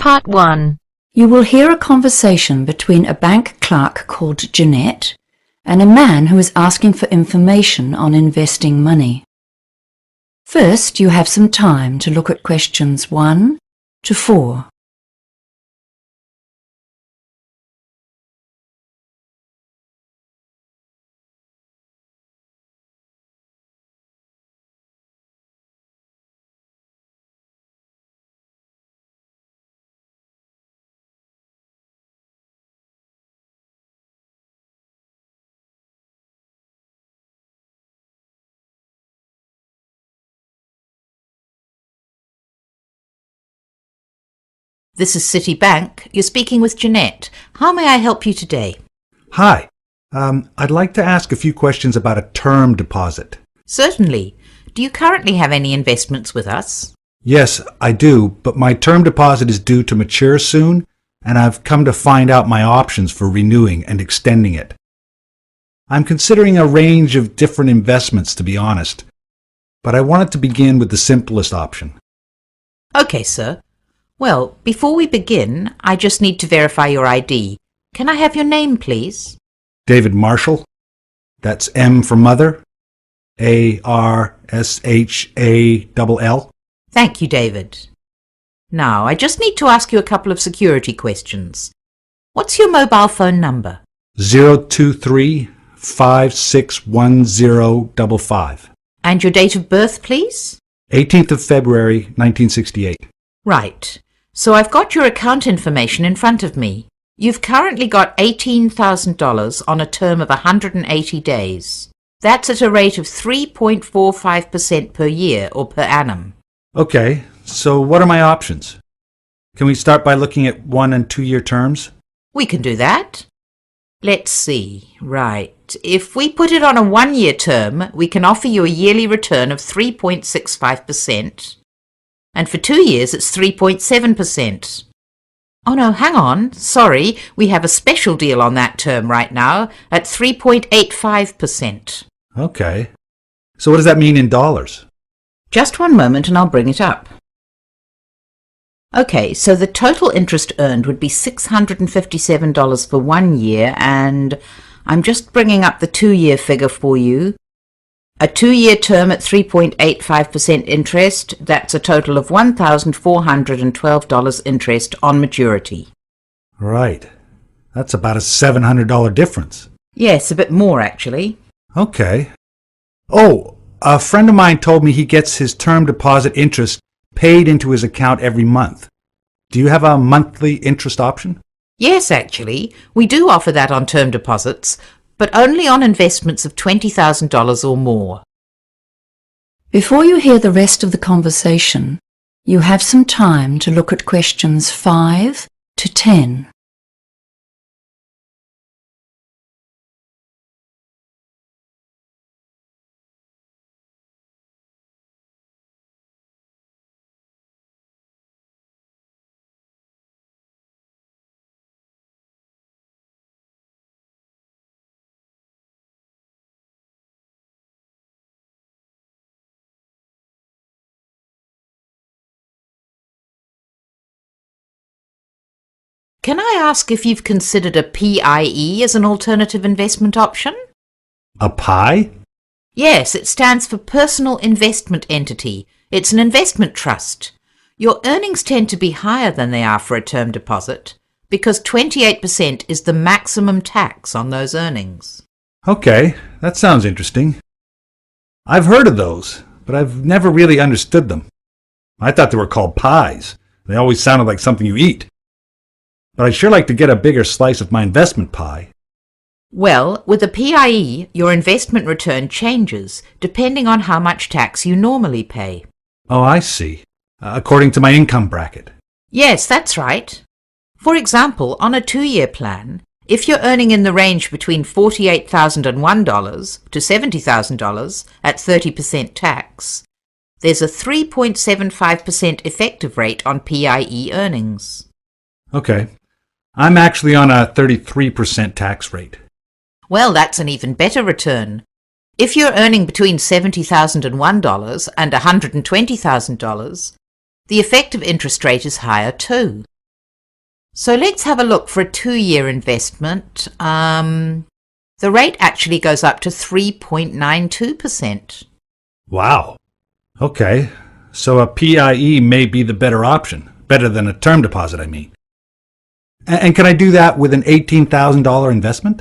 Part 1. You will hear a conversation between a bank clerk called Jeanette and a man who is asking for information on investing money. First, you have some time to look at questions 1 to 4. This is Citibank. You're speaking with Jeanette. How may I help you today? Hi. I'd like to ask a few questions about a term deposit. Certainly. Do you currently have any investments with us? Yes, I do, but my term deposit is due to mature soon, and I've come to find out my options for renewing and extending it. I'm considering a range of different investments, to be honest, but I wanted to begin with the simplest option. Okay, sir. Well, before we begin, I just need to verify your ID. Can I have your name, please? David Marshall. That's M for mother. A-R-S-H-A-L-L. Thank you, David. Now, I just need to ask you a couple of security questions. What's your mobile phone number? 023-561055. And your date of birth, please? 18th of February, 1968. Right. So I've got your account information in front of me. You've currently got $18,000 on a term of 180 days. That's at a rate of 3.45% per year or per annum. Okay, so what are my options? Can we start by looking at 1- and 2-year terms? We can do that. Let's see. Right. If we put it on a 1-year term, we can offer you a yearly return of 3.65%. And for 2 years, it's 3.7%. Oh no, hang on. Sorry, we have a special deal on that term right now at 3.85%. Okay. So what does that mean in dollars? Just one moment and I'll bring it up. Okay, so the total interest earned would be $657 for 1 year, and I'm just bringing up the 2-year figure for you. A 2-year term at 3.85% interest, that's a total of $1,412 interest on maturity. Right. That's about a $700 difference. Yes, a bit more actually. Okay. Oh, a friend of mine told me he gets his term deposit interest paid into his account every month. Do you have a monthly interest option? Yes, actually. We do offer that on term deposits, but only on investments of $20,000 or more. Before you hear the rest of the conversation, you have some time to look at questions 5 to 10. Can I ask if you've considered a PIE as an alternative investment option? A pie? Yes, it stands for Personal Investment Entity. It's an investment trust. Your earnings tend to be higher than they are for a term deposit because 28% is the maximum tax on those earnings. Okay, that sounds interesting. I've heard of those, but I've never really understood them. I thought they were called pies. They always sounded like something you eat. But I'd sure like to get a bigger slice of my investment pie. Well, with a PIE, your investment return changes depending on how much tax you normally pay. Oh, I see. According to my income bracket. Yes, that's right. For example, on a 2-year plan, if you're earning in the range between $48,001 to $70,000 at 30% tax, there's a 3.75% effective rate on PIE earnings. Okay. I'm actually on a 33% tax rate. Well, that's an even better return. If you're earning between $70,001 and $120,000, the effective interest rate is higher too. So let's have a look for a 2-year investment. The rate actually goes up to 3.92%. Wow. Okay. So a PIE may be the better option. Better than a term deposit, I mean. And can I do that with an $18,000 investment?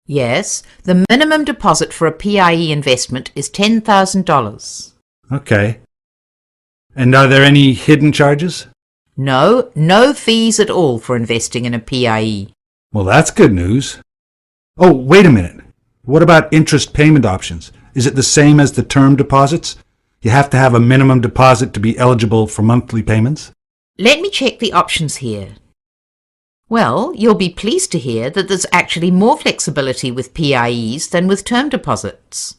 Yes, the minimum deposit for a PIE investment is $10,000. Okay. And are there any hidden charges? No, no fees at all for investing in a PIE. Well, that's good news. Oh, wait a minute. What about interest payment options? Is it the same as the term deposits? You have to have a minimum deposit to be eligible for monthly payments? Let me check the options here. Well, you'll be pleased to hear that there's actually more flexibility with PIEs than with term deposits.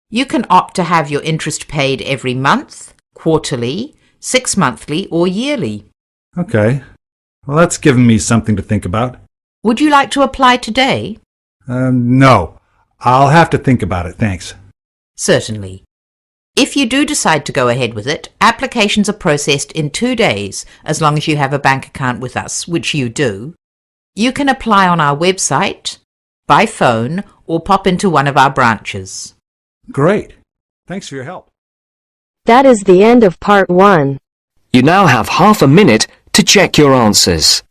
You can opt to have your interest paid every month, quarterly, 6-monthly or yearly. Okay. Well, that's given me something to think about. Would you like to apply today? No. I'll have to think about it, thanks. Certainly. If you do decide to go ahead with it, applications are processed in 2 days, as long as you have a bank account with us, which you do. You can apply on our website, by phone, or pop into one of our branches. Great. Thanks for your help. That is the end of part 1. You now have half a minute to check your answers.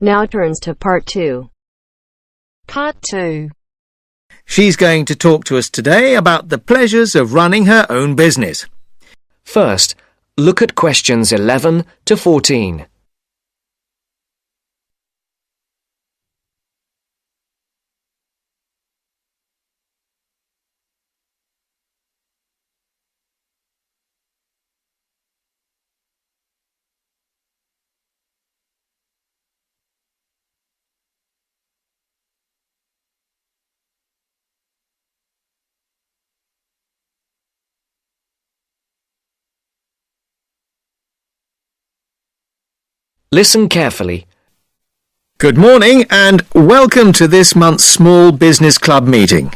Now turns to part 2. Part 2. She's going to talk to us today about the pleasures of running her own business. First, look at questions 11 to 14. Listen carefully. Good morning and welcome to this month's Small Business Club meeting.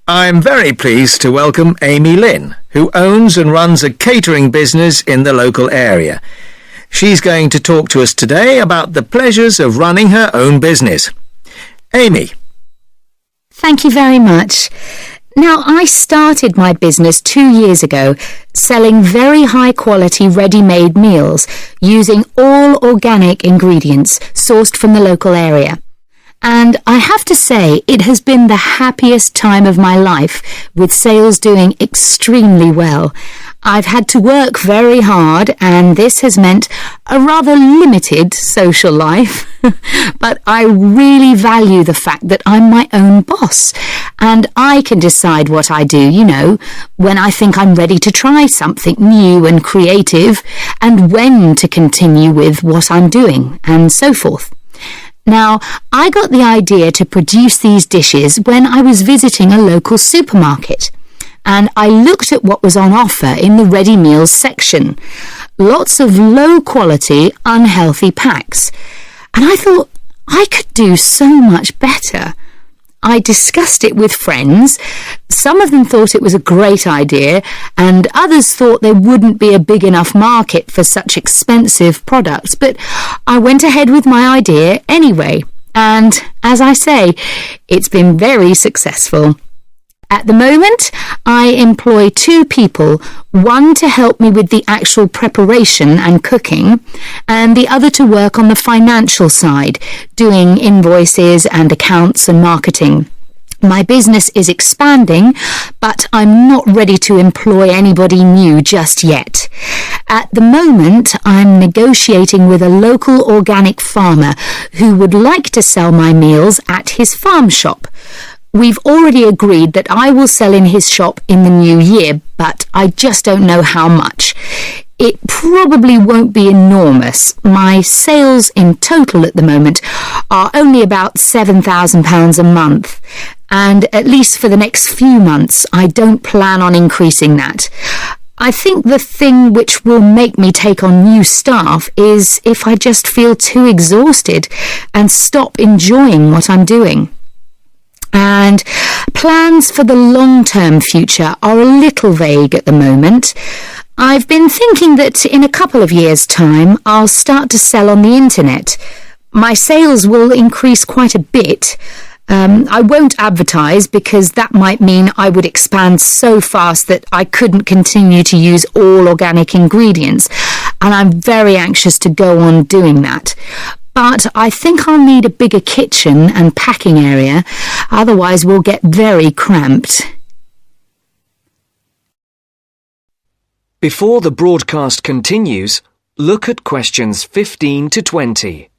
I'm very pleased to welcome Amy Lynn, who owns and runs a catering business in the local area. She's going to talk to us today about the pleasures of running her own business. Amy. Thank you very much. Now, I started my business 2 years ago, selling very high-quality ready-made meals using all organic ingredients sourced from the local area. And I have to say, it has been the happiest time of my life, with sales doing extremely well. I've had to work very hard, and this has meant a rather limited social life. But I really value the fact that I'm my own boss, and I can decide what I do, when I think I'm ready to try something new and creative, and when to continue with what I'm doing, and so forth. Now, I got the idea to produce these dishes when I was visiting a local supermarket, and I looked at what was on offer in the ready meals section. Lots of low-quality, unhealthy packs. And I thought, I could do so much better. I discussed it with friends. Some of them thought it was a great idea, and others thought there wouldn't be a big enough market for such expensive products. But I went ahead with my idea anyway, and as I say, it's been very successful. At the moment, I employ 2 people, one to help me with the actual preparation and cooking, and the other to work on the financial side, doing invoices and accounts and marketing. My business is expanding, but I'm not ready to employ anybody new just yet. At the moment, I'm negotiating with a local organic farmer who would like to sell my meals at his farm shop. We've already agreed that I will sell in his shop in the new year, but I just don't know how much. It probably won't be enormous. My sales in total at the moment are only about £7,000 a month, and at least for the next few months I don't plan on increasing that. I think the thing which will make me take on new staff is if I just feel too exhausted and stop enjoying what I'm doing. And plans for the long-term future are a little vague at the moment. I've been thinking that in a couple of years' time I'll start to sell on the internet. My sales will increase quite a bit. I won't advertise because that might mean I would expand so fast that I couldn't continue to use all organic ingredients, and I'm very anxious to go on doing that. But I think I'll need a bigger kitchen and packing area, otherwise we'll get very cramped. Before the broadcast continues, look at questions 15 to 20.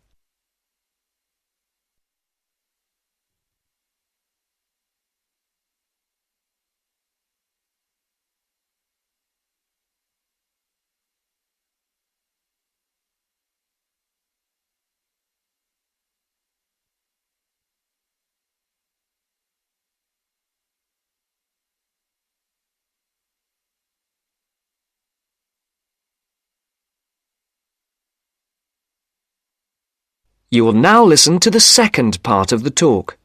You will now listen to the second part of the talk.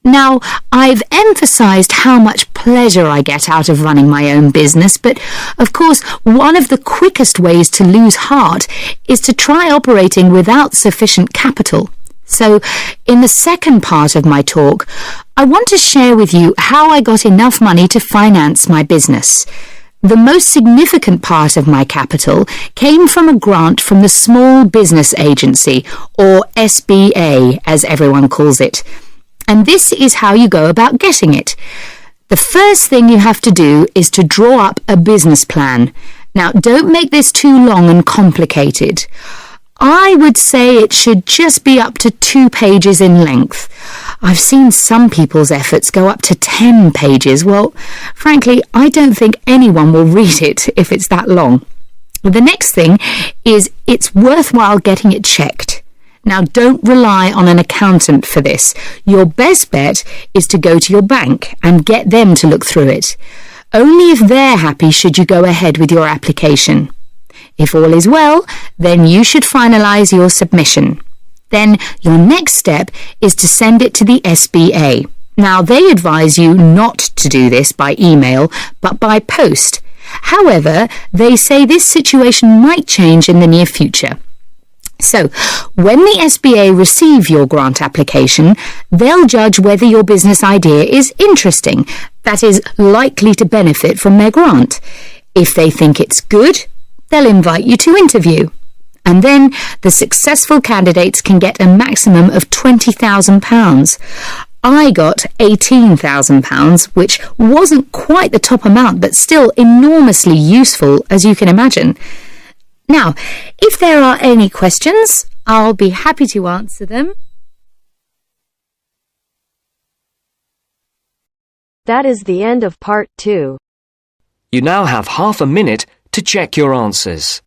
Now, I've emphasised how much pleasure I get out of running my own business, but of course one of the quickest ways to lose heart is to try operating without sufficient capital. So, in the second part of my talk, I want to share with you how I got enough money to finance my business. The most significant part of my capital came from a grant from the Small Business Agency, or SBA as everyone calls it. And this is how you go about getting it. The first thing you have to do is to draw up a business plan. Now, don't make this too long and complicated. I would say it should just be up to 2 pages in length. I've seen some people's efforts go up to 10 pages. Well, frankly, I don't think anyone will read it if it's that long. The next thing is it's worthwhile getting it checked. Now, don't rely on an accountant for this. Your best bet is to go to your bank and get them to look through it. Only if they're happy should you go ahead with your application. If all is well, then you should finalise your submission. Then your next step is to send it to the SBA. Now, they advise you not to do this by email, but by post. However, they say this situation might change in the near future. So, when the SBA receive your grant application, they'll judge whether your business idea is interesting, that is, likely to benefit from their grant. If they think it's good, they'll invite you to interview. And then the successful candidates can get a maximum of £20,000. I got £18,000, which wasn't quite the top amount, but still enormously useful, as you can imagine. Now, if there are any questions, I'll be happy to answer them. That is the end of part 2. You now have half a minute to check your answers.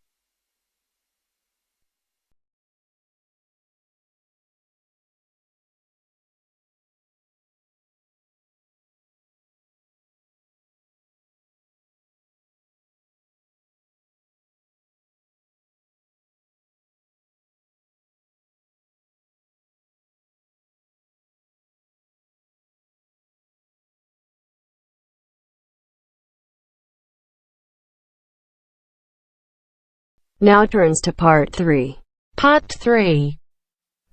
Now turns to part 3. Part 3.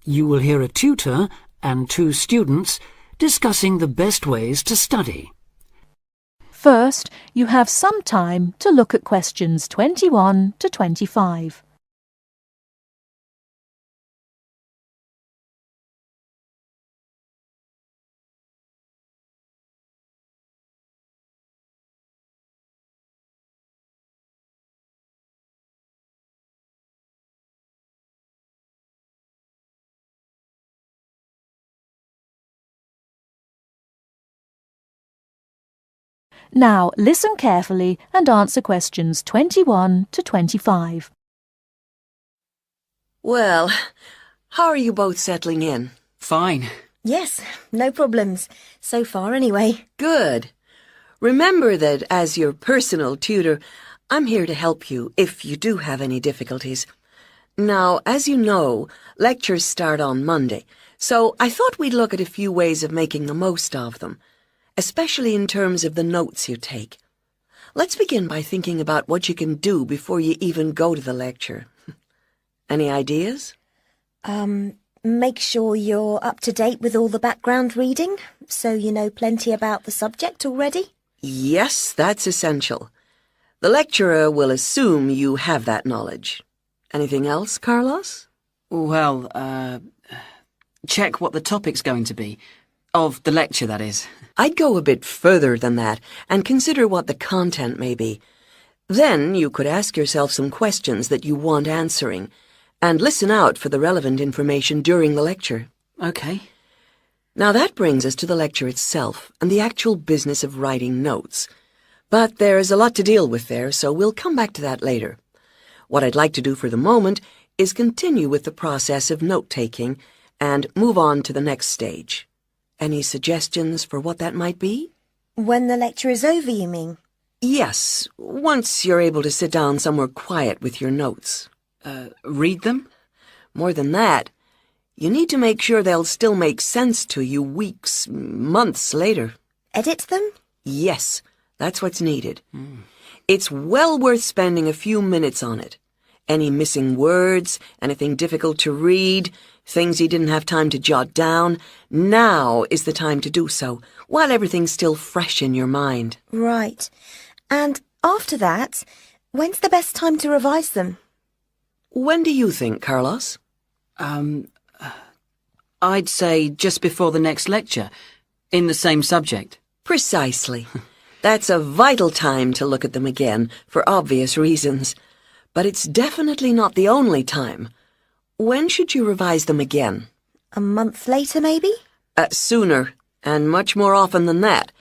You will hear a tutor and 2 students discussing the best ways to study. First, you have some time to look at questions 21 to 25. Now listen carefully and answer questions 21 to 25. Well, how are you both settling in? Fine. Yes, no problems. So far, anyway. Good. Remember that as your personal tutor, I'm here to help you if you do have any difficulties. Now, as you know, lectures start on Monday, so I thought we'd look at a few ways of making the most of them, especially in terms of the notes you take. Let's begin by thinking about what you can do before you even go to the lecture. Any ideas? Make sure you're up to date with all the background reading, so you know plenty about the subject already. Yes, that's essential. The lecturer will assume you have that knowledge. Anything else, Carlos? Well, check what the topic's going to be. Of the lecture, that is. I'd go a bit further than that and consider what the content may be. Then you could ask yourself some questions that you want answering, and listen out for the relevant information during the lecture. Okay. Now that brings us to the lecture itself and the actual business of writing notes. But there's a lot to deal with there, so we'll come back to that later. What I'd like to do for the moment is continue with the process of note-taking and move on to the next stage. Any suggestions for what that might be? When the lecture is over, you mean? Yes, once you're able to sit down somewhere quiet with your notes. Read them? More than that, you need to make sure they'll still make sense to you weeks, months later. Edit them? Yes, that's what's needed. It's well worth spending a few minutes on it. Any missing words, anything difficult to read, things you didn't have time to jot down, now is the time to do so, while everything's still fresh in your mind. Right. And after that, when's the best time to revise them? When do you think, Carlos? I'd say just before the next lecture, in the same subject. Precisely. That's a vital time to look at them again, for obvious reasons. But it's definitely not the only time. When should you revise them again? A month later, maybe? Sooner, and much more often than that.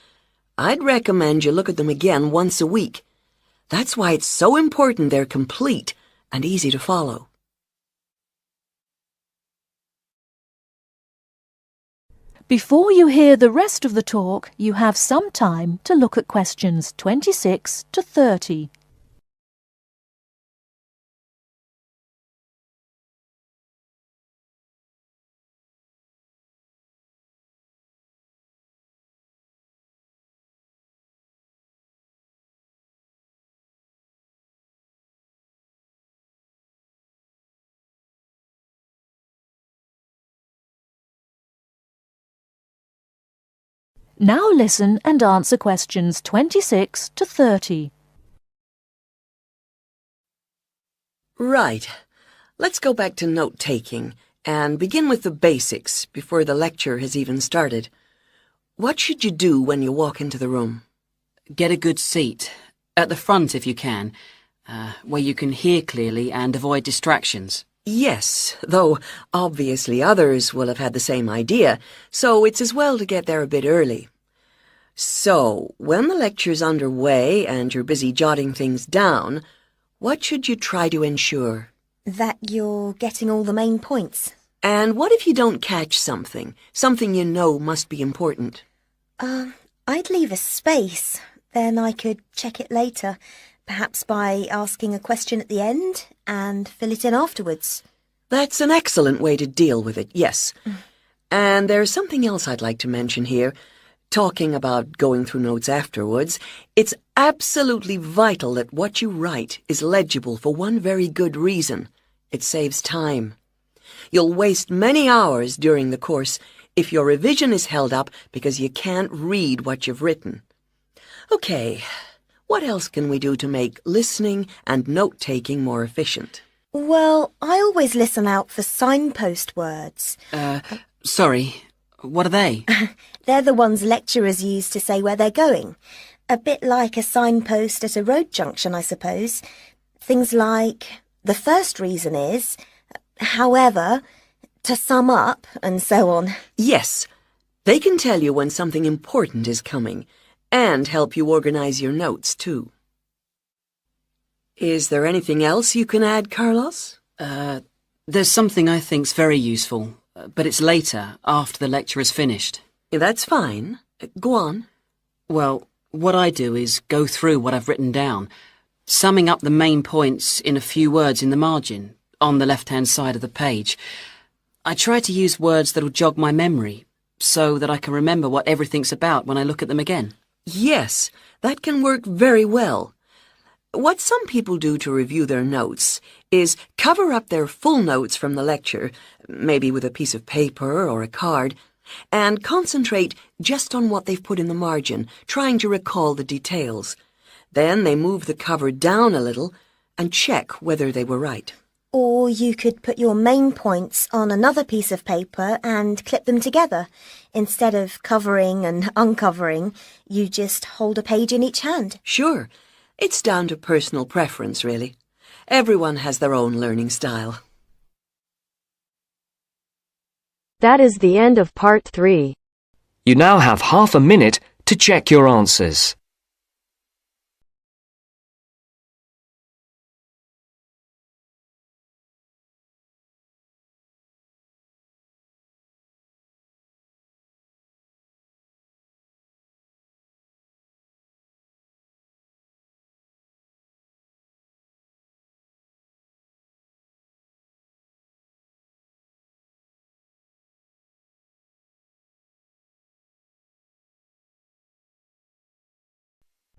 I'd recommend you look at them again once a week. That's why it's so important they're complete and easy to follow. Before you hear the rest of the talk, you have some time to look at questions 26 to 30. Now listen and answer questions 26 to 30. Right. Let's go back to note-taking and begin with the basics before the lecture has even started. What should you do when you walk into the room? Get a good seat, at the front if you can, where you can hear clearly and avoid distractions. Yes, though obviously others will have had the same idea, so it's as well to get there a bit early. So, when the lecture's underway and you're busy jotting things down, what should you try to ensure? That you're getting all the main points. And what if you don't catch something you know must be important? I'd leave a space. Then I could check it later. Perhaps by asking a question at the end and fill it in afterwards. That's an excellent way to deal with it, yes. And there's something else I'd like to mention here. Talking about going through notes afterwards, it's absolutely vital that what you write is legible for one very good reason. It saves time. You'll waste many hours during the course if your revision is held up because you can't read what you've written. Okay. What else can we do to make listening and note-taking more efficient? Well, I always listen out for signpost words. Sorry, what are they? They're the ones lecturers use to say where they're going. A bit like a signpost at a road junction, I suppose. Things like, the first reason is, however, to sum up, and so on. Yes, they can tell you when something important is coming. and help you organize your notes, too. Is there anything else you can add, Carlos? There's something I think's very useful, but it's later, after the lecture is finished. That's fine. Go on. Well, what I do is go through what I've written down, summing up the main points in a few words in the margin, on the left-hand side of the page. I try to use words that'll jog my memory, so that I can remember what everything's about when I look at them again. Yes, that can work very well. What some people do to review their notes is cover up their full notes from the lecture, maybe with a piece of paper or a card, and concentrate just on what they've put in the margin, trying to recall the details. Then they move the cover down a little and check whether they were right. Or you could put your main points on another piece of paper and clip them together. Instead of covering and uncovering, you just hold a page in each hand. Sure. It's down to personal preference, really. Everyone has their own learning style. That is the end of part 3. You now have half a minute to check your answers.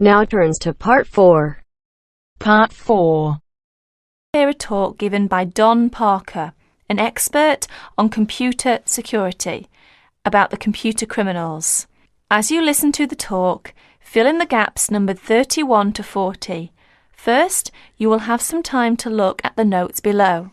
Now turns to part 4. Part 4. Hear a talk given by Don Parker, an expert on computer security, about the computer criminals. As you listen to the talk, fill in the gaps numbered 31 to 40. First, you will have some time to look at the notes below.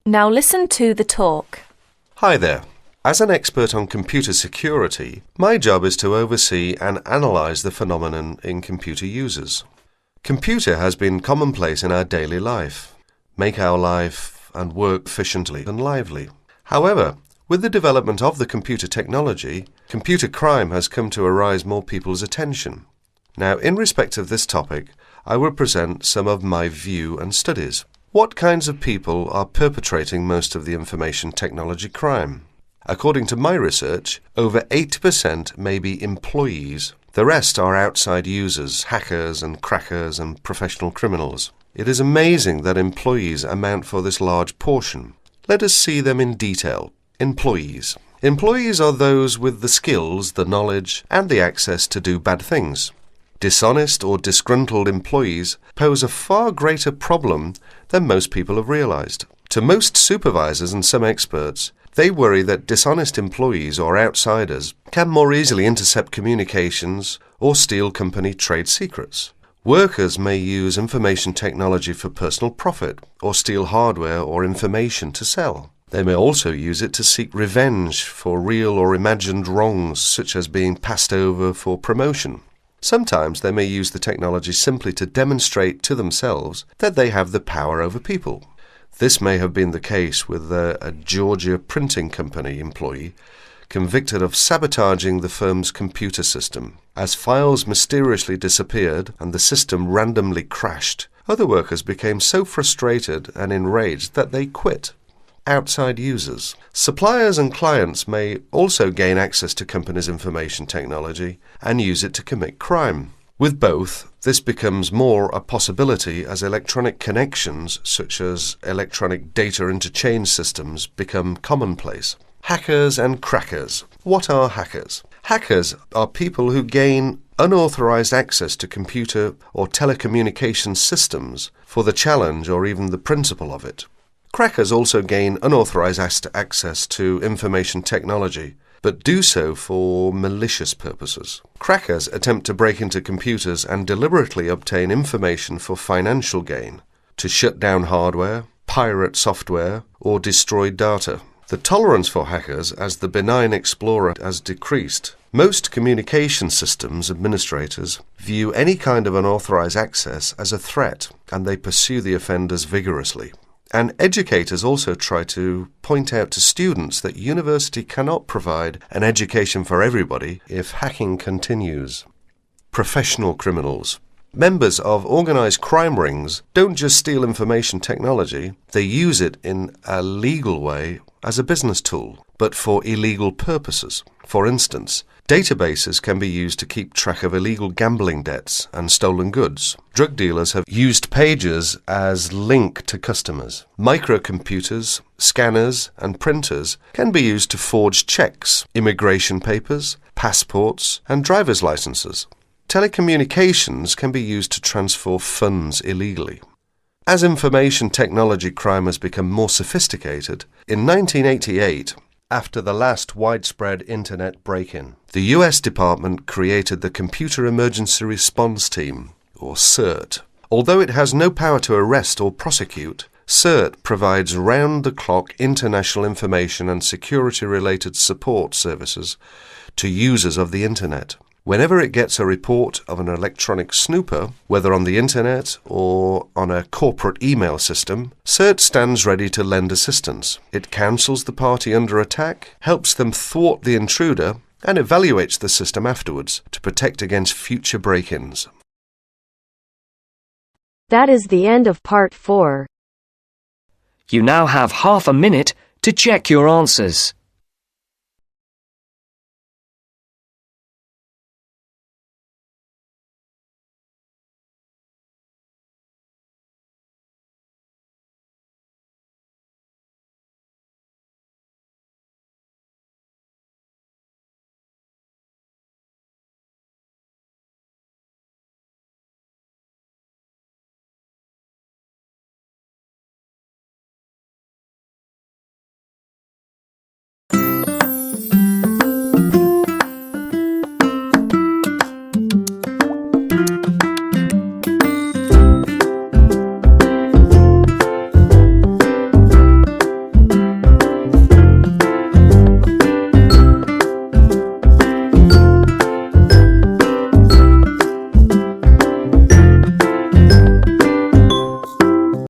Now listen to the talk. Hi there. As an expert on computer security, my job is to oversee and analyse the phenomenon in computer users. Computer has been commonplace in our daily life, make our life and work efficiently and lively. However, with the development of the computer technology, computer crime has come to arise more people's attention. Now, in respect of this topic, I will present some of my view and studies. What kinds of people are perpetrating most of the information technology crime? According to my research, over 80% may be employees. The rest are outside users, hackers and crackers and professional criminals. It is amazing that employees amount for this large portion. Let us see them in detail. Employees. Employees are those with the skills, the knowledge, and the access to do bad things. Dishonest or disgruntled employees pose a far greater problem than most people have realized. To most supervisors and some experts, they worry that dishonest employees or outsiders can more easily intercept communications or steal company trade secrets. Workers may use information technology for personal profit or steal hardware or information to sell. They may also use it to seek revenge for real or imagined wrongs, such as being passed over for promotion. Sometimes they may use the technology simply to demonstrate to themselves that they have the power over people. This may have been the case with a Georgia printing company employee convicted of sabotaging the firm's computer system. As files mysteriously disappeared and the system randomly crashed, other workers became so frustrated and enraged that they quit. Outside users. Suppliers and clients may also gain access to companies' information technology and use it to commit crime. With both, this becomes more a possibility as electronic connections, such as electronic data interchange systems, become commonplace. Hackers and crackers. What are hackers? Hackers are people who gain unauthorized access to computer or telecommunications systems for the challenge or even the principle of it. Crackers also gain unauthorized access to information technology but do so for malicious purposes. Crackers attempt to break into computers and deliberately obtain information for financial gain, to shut down hardware, pirate software, or destroy data. The tolerance for hackers as the benign explorer has decreased. Most communication systems administrators view any kind of unauthorized access as a threat, and they pursue the offenders vigorously. And educators also try to point out to students that university cannot provide an education for everybody if hacking continues. Professional criminals. Members of organized crime rings don't just steal information technology, they use it in a legal way as a business tool, but for illegal purposes. For instance, databases can be used to keep track of illegal gambling debts and stolen goods. Drug dealers have used pages as link to customers. Microcomputers, scanners, and printers can be used to forge checks, immigration papers, passports, and driver's licenses. Telecommunications can be used to transfer funds illegally. As information technology crime has become more sophisticated, in 1988, after the last widespread internet break-in, the US Department created the Computer Emergency Response Team, or CERT. Although it has no power to arrest or prosecute, CERT provides round-the-clock international information and security-related support services to users of the internet. Whenever it gets a report of an electronic snooper, whether on the internet or on a corporate email system, CERT stands ready to lend assistance. It counsels the party under attack, helps them thwart the intruder, and evaluates the system afterwards to protect against future break-ins. That is the end of part 4. You now have half a minute to check your answers.